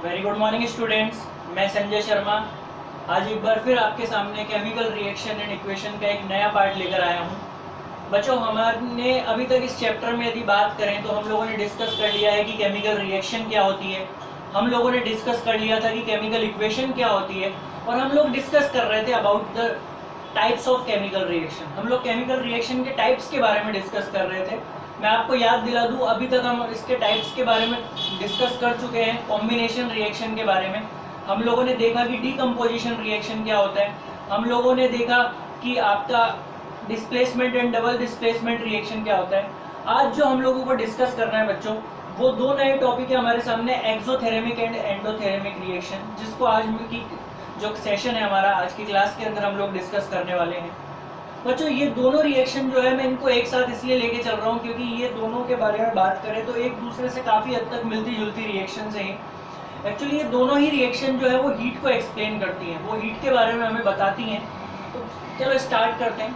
Very good morning students. मैं संजय शर्मा आज एक बार फिर आपके सामने केमिकल रिएक्शन एंड इक्वेशन का एक नया पार्ट लेकर आया हूँ। बच्चों, हमारे अभी तक इस चैप्टर में यदि बात करें तो हम लोगों ने डिस्कस कर लिया है कि केमिकल रिएक्शन क्या होती है, हम लोगों ने डिस्कस कर लिया था कि केमिकल इक्वेशन क्या होती है, और हम लोग डिस्कस कर रहे थे about the types of chemical reaction. हम लोग केमिकल रिएक्शन के टाइप्स के बारे में डिस्कस कर रहे थे। मैं आपको याद दिला दूं, अभी तक हम इसके टाइप्स के बारे में डिस्कस कर चुके हैं। कॉम्बिनेशन रिएक्शन के बारे में हम लोगों ने देखा कि डीकम्पोजिशन रिएक्शन क्या होता है, हम लोगों ने देखा कि आपका displacement and double displacement reaction क्या होता है। आज जो हम लोगों को डिस्कस करना है बच्चों, वो दो नए टॉपिक है हमारे सामने, एक्सोथेरेमिक एंड एंडोथेरेमिक रिएक्शन, जिसको आज की जो सेशन है हमारा आज की क्लास के अंदर हम लोग डिस्कस करने वाले हैं। बच्चों, ये दोनों रिएक्शन जो है मैं इनको एक साथ इसलिए लेके चल रहा हूँ क्योंकि ये दोनों के बारे में बात करें तो एक दूसरे से काफ़ी हद तक मिलती जुलती रिएक्शन हैं। एक्चुअली ये दोनों ही रिएक्शन जो है वो हीट को एक्सप्लेन करती हैं, वो हीट के बारे में हमें बताती हैं। तो चलो स्टार्ट करते हैं।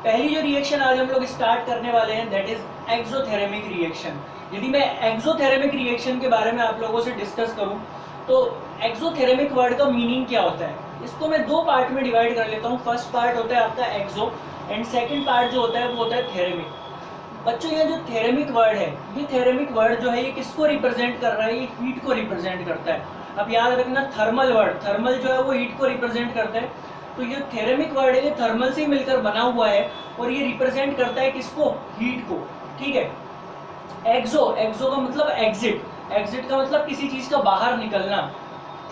पहली जो रिएक्शन आज हम लोग स्टार्ट करने वाले हैं दैट इज एक्सोथेरेमिक रिएक्शन। यदि मैं एक्सोथेरेमिक रिएक्शन के बारे में आप लोगों से डिस्कस करूं तो एक्सोथेरेमिक वर्ड का मीनिंग क्या होता है, इसको मैं दो पार्ट में डिवाइड कर लेता हूं। फर्स्ट पार्ट होता है आपका एक्सो एंड सेकंड पार्ट जो होता है वो होता है थेरेमिक। बच्चों, ये जो थेरेमिक वर्ड है, ये थेरेमिक वर्ड जो है ये किसको रिप्रेजेंट कर रहा है? ये हीट को रिप्रेजेंट करता है। अब याद रखना, थर्मल वर्ड, थर्मल जो है वो हीट को रिप्रेजेंट करता है। तो ये थेरेमिक वर्ड है, ये थर्मल से मिलकर बना हुआ है और ये रिप्रेजेंट करता है किसको? हीट को। ठीक है। एक्सो, एक्सो का मतलब एग्जिट, एग्जिट का मतलब किसी चीज का बाहर निकलना।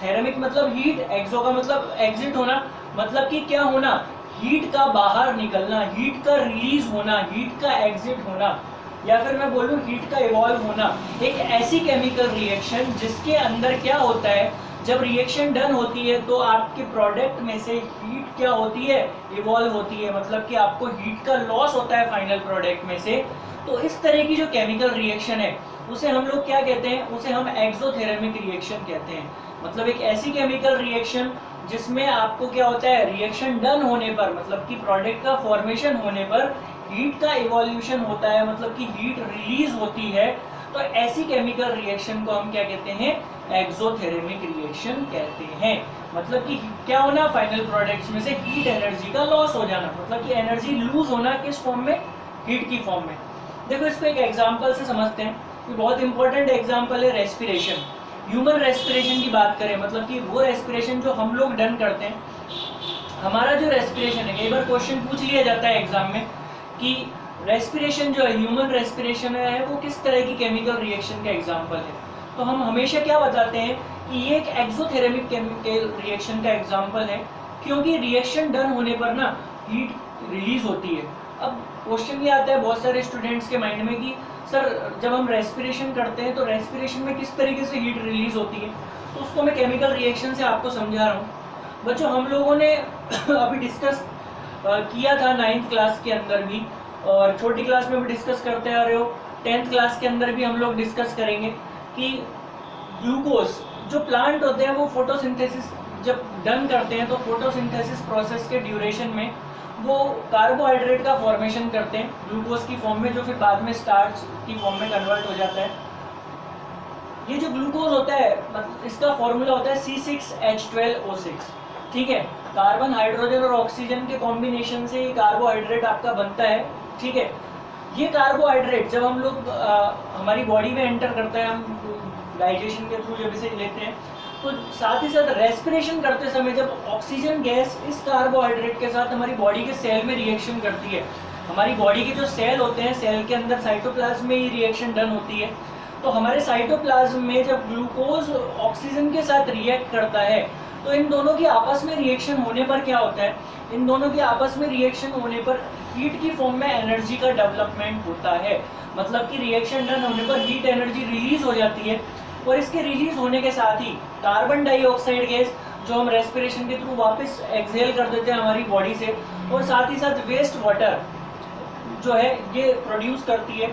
थेरेमिक मतलब हीट, एक्सो का मतलब एग्जिट होना, मतलब कि क्या होना? हीट का बाहर निकलना, हीट का रिलीज होना, हीट का एग्जिट होना, या फिर मैं बोलूं हीट का इवॉल्व होना। एक ऐसी केमिकल रिएक्शन जिसके अंदर क्या होता है, जब रिएक्शन डन होती है तो आपके प्रोडक्ट में से हीट क्या होती है? इवॉल्व होती है, मतलब कि आपको हीट का लॉस होता है फाइनल प्रोडक्ट में से। तो इस तरह की जो केमिकल रिएक्शन है उसे हम लोग क्या कहते हैं? उसे हम एक्सोथेरेमिक रिएक्शन कहते हैं। मतलब एक ऐसी केमिकल रिएक्शन जिसमें आपको क्या होता है, रिएक्शन डन होने पर, मतलब कि प्रोडक्ट का फॉर्मेशन होने पर हीट का इवोल्यूशन होता है, मतलब कि हीट रिलीज होती है। तो ऐसी केमिकल रिएक्शन को हम क्या कहते हैं? एक्सोथेरेमिक रिएक्शन कहते हैं। मतलब कि क्या होना? फाइनल प्रोडक्ट्स में से हीट एनर्जी का लॉस हो जाना, मतलब कि एनर्जी लूज होना, किस फॉर्म में? हीट की फॉर्म में। देखो, इसको एक एग्जांपल से समझते हैं। ये बहुत इंपॉर्टेंट एग्जांपल है रेस्पिरेशन। ह्यूमन रेस्पिरेशन की बात करें, मतलब कि वो रेस्पिरेशन जो हम लोग डन करते हैं, हमारा जो रेस्पिरेशन है, कई बार क्वेश्चन पूछ लिया जाता है एग्जाम में कि रेस्पिरेशन जो है, ह्यूमन रेस्पिरेशन है, वो किस तरह की केमिकल रिएक्शन का एग्जांपल है। तो हम हमेशा क्या बताते हैं कि ये एक एक्सोथेरेमिक केमिकल रिएक्शन का एग्जांपल है, क्योंकि रिएक्शन डन होने पर ना हीट रिलीज होती है। अब क्वेश्चन ये आता है बहुत सारे स्टूडेंट्स के माइंड में कि सर, जब हम रेस्पिरेशन करते हैं तो रेस्पिरेशन में किस तरीके से हीट रिलीज होती है, तो उसको मैं केमिकल रिएक्शन से आपको समझा रहा हूँ। बच्चों, हम लोगों ने अभी डिस्कस किया था 9th क्लास के अंदर भी, और छोटी क्लास में भी डिस्कस करते आ रहे हो, 10th क्लास के अंदर भी हम लोग डिस्कस करेंगे कि ग्लूकोज जो प्लांट होते हैं वो फोटोसिंथेसिस जब डन करते हैं तो फोटोसिंथेसिस प्रोसेस के ड्यूरेशन में वो कार्बोहाइड्रेट का फॉर्मेशन करते हैं ग्लूकोज की फॉर्म में, जो फिर बाद में स्टार्च की फॉर्म में कन्वर्ट हो जाता है। ये जो ग्लूकोज होता है, मतलब इसका फॉर्मूला होता है C6H12O6। ठीक है। कार्बन, हाइड्रोजन और ऑक्सीजन के कॉम्बिनेशन से ये कार्बोहाइड्रेट आपका बनता है। ठीक है। ये कार्बोहाइड्रेट जब हम लोग हमारी बॉडी में एंटर करता है, हम डाइजेशन के थ्रू जब इसे लेते हैं, तो साथ ही साथ रेस्पिरेशन करते समय जब ऑक्सीजन गैस इस कार्बोहाइड्रेट के साथ हमारी बॉडी के सेल में रिएक्शन करती है, हमारी बॉडी के जो सेल होते हैं, सेल के अंदर साइटोप्लाज्म में ये रिएक्शन डन होती है। तो हमारे साइटोप्लाज्म में जब ग्लूकोज ऑक्सीजन के साथ रिएक्ट करता है तो इन दोनों की आपस में रिएक्शन होने पर क्या होता है? इन दोनों की आपस में रिएक्शन होने पर हीट की फॉर्म में एनर्जी का डेवलपमेंट होता है। मतलब कि रिएक्शन डन होने पर हीट एनर्जी रिलीज हो जाती है, और इसके रिलीज होने के साथ ही कार्बन डाइऑक्साइड गैस जो हम रेस्पिरेशन के थ्रू वापस एक्सहेल कर देते हैं हमारी बॉडी से, और साथ ही साथ वेस्ट वाटर जो है ये प्रोड्यूस करती है।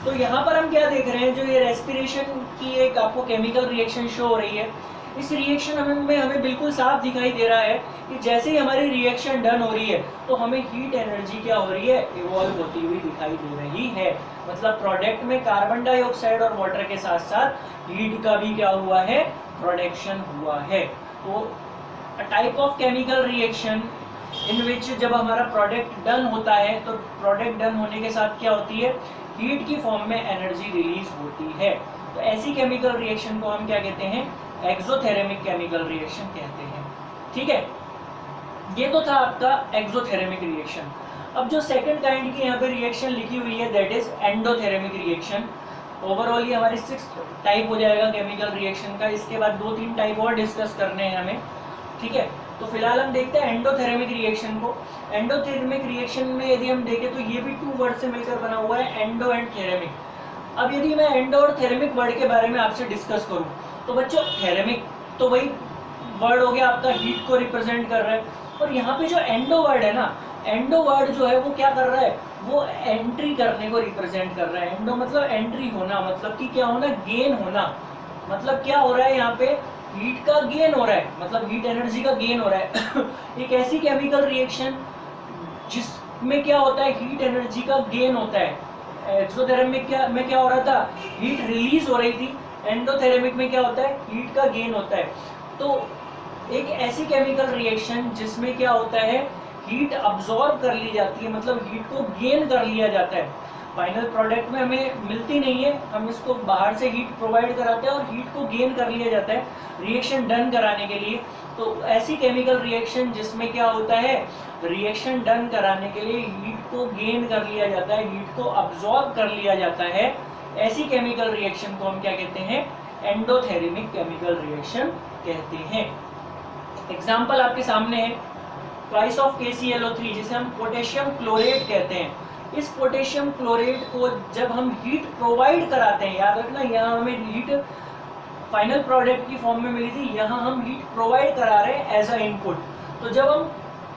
तो यहाँ पर हम क्या देख रहे हैं, जो ये रेस्पिरेशन की एक आपको केमिकल रिएक्शन शो हो रही है, इस रिएक्शन में हमें बिल्कुल साफ दिखाई दे रहा है कि जैसे ही हमारी रिएक्शन डन हो रही है तो हमें हीट एनर्जी क्या हो रही है, इवॉल्व होती हुई दिखाई दे रही है। मतलब प्रोडक्ट में कार्बन डाइऑक्साइड और वाटर के साथ साथ हीट का भी क्या हुआ है, प्रोडक्शन हुआ है। तो type of chemical reaction in which जब हमारा प्रोडक्ट डन होता है तो प्रोडक्ट डन होने के साथ क्या होती है, हीट की फॉर्म में एनर्जी रिलीज होती है। तो ऐसी केमिकल रिएक्शन को हम क्या कहते हैं, एक्सोथेरेमिक केमिकल रिएक्शन कहते हैं। ठीक है, ये तो था आपका एक्सोथेरेमिक रिएक्शन। अब जो सेकंड काइंड की यहाँ पे रिएक्शन लिखी हुई है दैट इज एंडोथेरेमिक रिएक्शन। ओवरऑल ये हमारी 6th टाइप हो जाएगा केमिकल रिएक्शन का। इसके बाद 2-3 टाइप और डिस्कस करने हैं हमें। ठीक है, तो फिलहाल हम देखते हैं एंडोथेरेमिक रिएक्शन को। एंडोथेरेमिक रिएक्शन में यदि हम देखें तो ये भी 2 वर्ड से मिलकर बना हुआ है, एंडो एंड थेरेमिक। अब यदि मैं एंडो और थेरेमिक वर्ड के बारे में आपसे डिस्कस करूं तो बच्चों थेरेमिक तो वही वर्ड हो गया आपका, हीट को रिप्रेजेंट कर रहा है। और यहाँ पे जो एंडो वर्ड है ना, एंडो वर्ड जो है वो क्या कर रहा है, वो एंट्री करने को रिप्रेजेंट कर रहा है। एंडो मतलब एंट्री होना, मतलब कि क्या होना, गेन होना। मतलब क्या हो रहा है यहाँ पे, हीट का गेन हो रहा है, मतलब हीट एनर्जी का गेन हो रहा है। एक ऐसी केमिकल रिएक्शन जिसमें क्या होता है, हीट एनर्जी का गेन होता है। एक्सोथेरेमिक में क्या हो रहा था, हीट रिलीज हो रही थी। एंडोथेरेमिक में क्या होता है, हीट का गेन होता है। तो एक ऐसी केमिकल रिएक्शन जिसमें क्या होता है, हीट अब्सॉर्ब कर ली जाती है, मतलब हीट को गेन कर लिया जाता है। फाइनल प्रोडक्ट में हमें मिलती नहीं है, हम इसको बाहर से हीट प्रोवाइड कराते हैं और हीट को गेन कर लिया जाता है रिएक्शन डन कराने के लिए। तो ऐसी केमिकल रिएक्शन जिसमें क्या होता है, रिएक्शन डन कराने के लिए हीट को गेन कर लिया जाता है, हीट को अब्सॉर्ब कर लिया जाता है, ऐसी केमिकल रिएक्शन को हम क्या कहते हैं, एंडोथेरेमिक केमिकल रिएक्शन कहते हैं। एग्जाम्पल आपके सामने है, ट्वाइस ऑफ KClO3 जिसे हम पोटेशियम क्लोरेट कहते हैं। इस पोटेशियम क्लोरेट को जब हम हीट प्रोवाइड कराते हैं, याद रखना यहाँ हमें हीट फाइनल प्रोडक्ट की फॉर्म में मिली थी, यहाँ हम हीट प्रोवाइड करा रहे हैं एज अ इनपुट। तो जब हम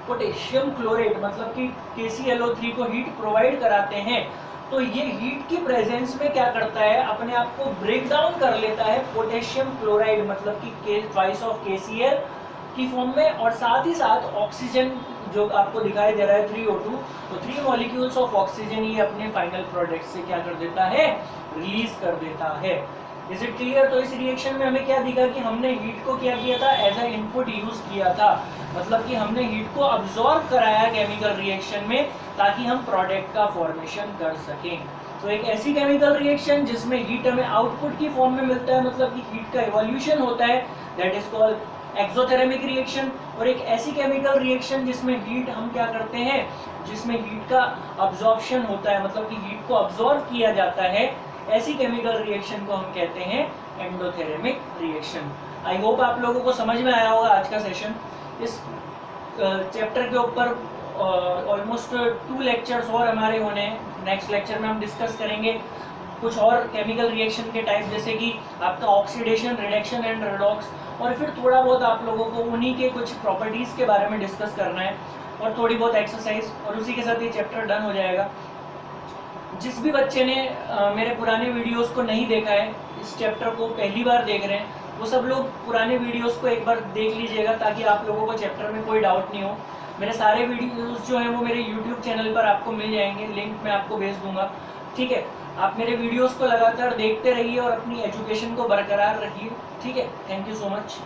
पोटेशियम क्लोरेट मतलब कि KClO3 को हीट प्रोवाइड कराते हैं तो ये हीट की प्रेजेंस में क्या करता है, अपने आप को ब्रेक डाउन कर लेता है पोटेशियम क्लोराइड मतलब कि ट्वाइस ऑफ KCl की फॉर्म में, और साथ ही साथ ऑक्सीजन जो आपको दिखाई दे रहा है 3O2, तो 3 मॉलिक्यूल्स ऑफ ऑक्सीजन ये अपने फाइनल प्रोडक्ट से क्या कर देता है, रिलीज कर देता है। Is it clear? तो इस रिएक्शन में हमें क्या दिखा कि हमने हीट को क्या किया था, एज अ इनपुट यूज किया था, मतलब कि हमने हीट को अब्सॉर्ब कराया केमिकल रिएक्शन में ताकि हम प्रोडक्ट का फॉर्मेशन कर सकें। तो एक ऐसी केमिकल रिएक्शन जिसमें हीट हमें आउटपुट की फॉर्म में मिलता है, मतलब कि हीट का इवोल्यूशन होता है, दैट इज कॉल्ड एक्सोथेरेमिक रिएक्शन। और एक ऐसी केमिकल रिएक्शन जिसमें हीट हम क्या करते हैं, जिसमें हीट का अब्जॉर्प्शन होता है, मतलब कि हीट को अब्सॉर्ब किया जाता है, ऐसी केमिकल रिएक्शन को हम कहते हैं एंडोथेरेमिक रिएक्शन। आई होप आप लोगों को समझ में आया होगा आज का सेशन। इस चैप्टर के ऊपर ऑलमोस्ट 2 लेक्चर्स और हमारे होने हैं। नेक्स्ट लेक्चर में हम डिस्कस करेंगे कुछ और केमिकल रिएक्शन के टाइप, जैसे कि आपका ऑक्सीडेशन, रिडक्शन एंड रेडॉक्स, और फिर थोड़ा बहुत आप लोगों को उन्हीं के कुछ प्रॉपर्टीज़ के बारे में डिस्कस करना है और थोड़ी बहुत एक्सरसाइज, और उसी के साथ ये चैप्टर डन हो जाएगा। जिस भी बच्चे ने मेरे पुराने वीडियोस को नहीं देखा है, इस चैप्टर को पहली बार देख रहे हैं, वो सब लोग पुराने वीडियोस को एक बार देख लीजिएगा ताकि आप लोगों को चैप्टर में कोई डाउट नहीं हो। मेरे सारे वीडियोस जो हैं वो मेरे यूट्यूब चैनल पर आपको मिल जाएंगे, लिंक मैं आपको भेज दूंगा। ठीक है, आप मेरे वीडियोस को लगातार देखते रहिए और अपनी एजुकेशन को बरकरार रखिए। ठीक है, थैंक यू सो मच।